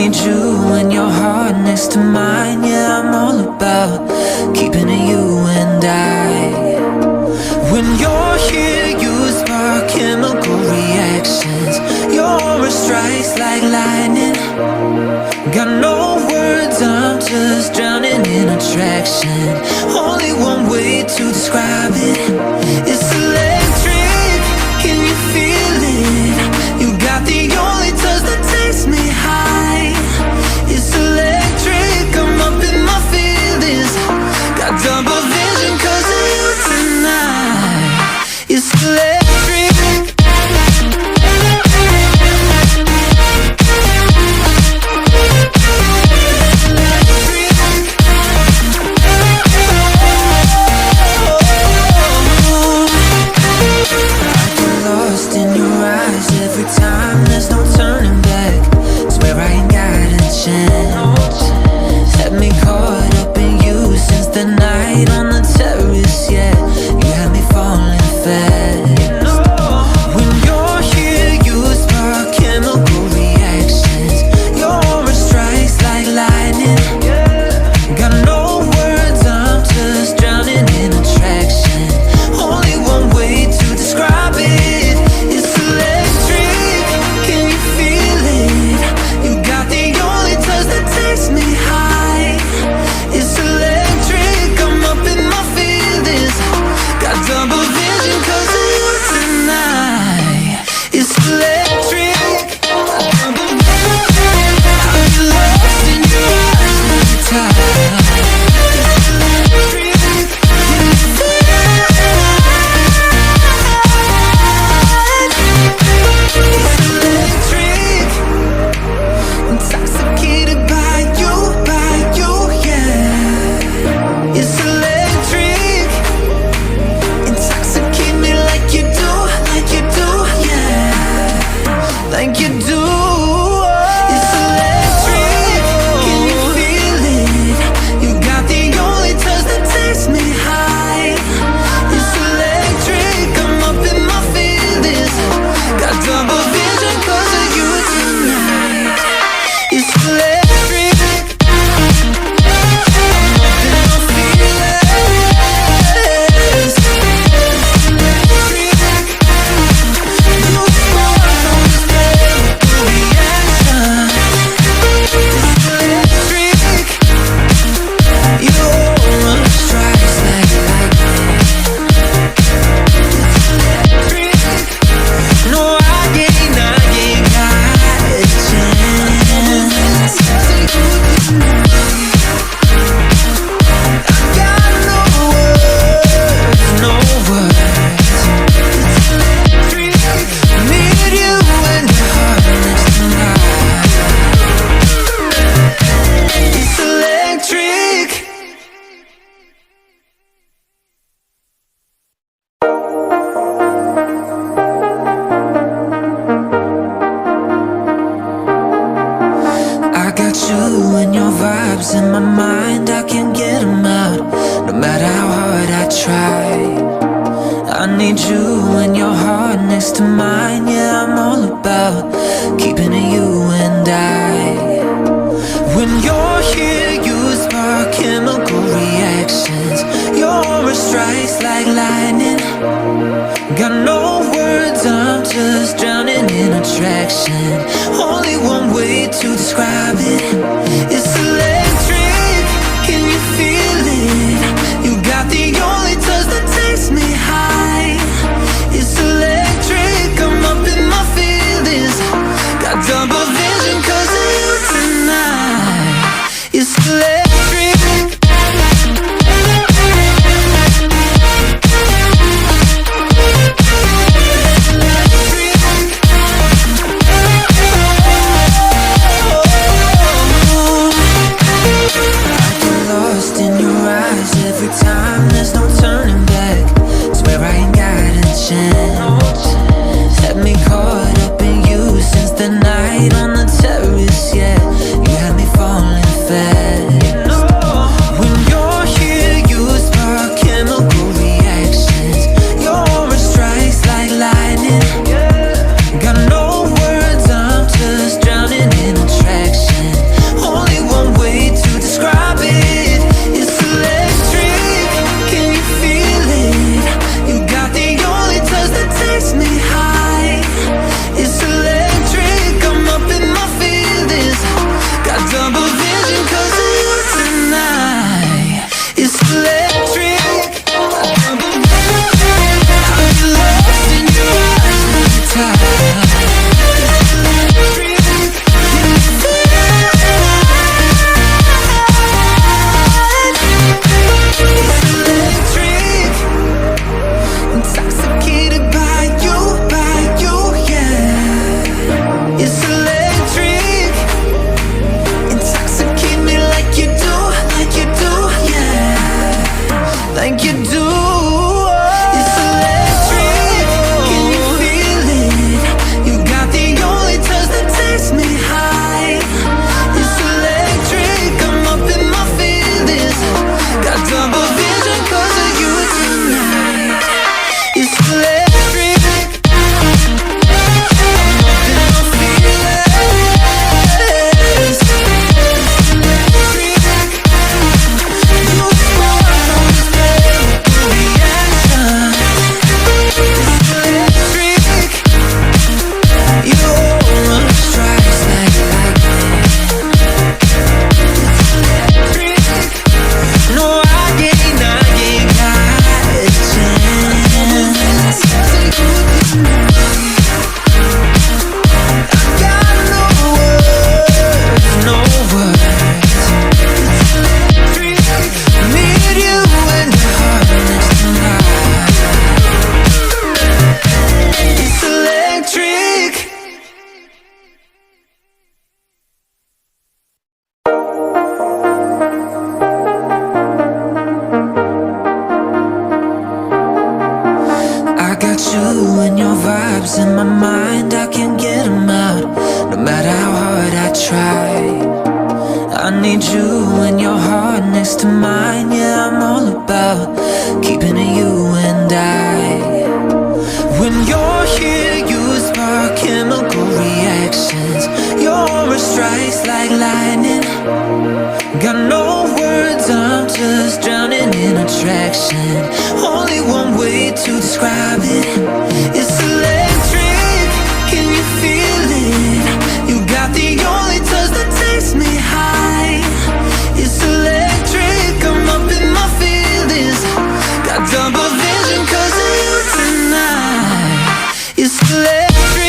need you and your heart next to mine. Yeah, I'm all about keeping it you and I. When you're here, you spark chemical reactions. Your aura strikes like lightning. Got no words, I'm just drowning in attraction. Only one way to describe it. It's electric, can you feel it? You got the only touch that takes me high. It's electric, I'm up in my feelings. Got double vision 'cause of you tonight. It's electric. In my mind, I can't get them out, no matter how hard I try. I need you and your heart next to mine. Yeah, I'm all about keeping it you and I. When you're here, you spark chemical reactions. Your aura strikes like lightning. Got no words, I'm just drowning in attraction. Only one way to describe it. It's electric, can you feel it? You got the only touch that takes me high. It's electric, I'm up in my feelings. Got double vision 'cause of you tonight. It's electric. Oh, try. I need you and your heart next to mine. Yeah, I'm all about keeping it you and I. When you're here, you spark chemical reactions. Your aura strikes like lightning. Got no words, I'm just drowning in attraction. Only one way to describe it. It's electric, can you feel it? You got the only touch that takes me high. It's electric, I'm up in my feelings. Got double vision 'cause of you tonight. It's electric.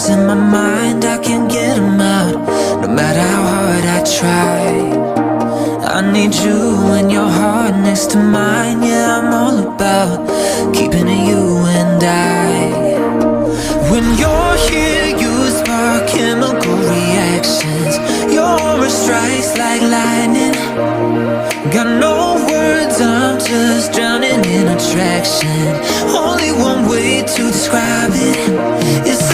In my mind, I can't get them out, no matter how hard I try. I need you and your heart next to mine. Yeah, I'm all about keeping it you and I. When you're here, you spark chemical reactions. Your aura strikes like lightning. Got no words, I'm just drowning in attraction. Only one way to describe it. It's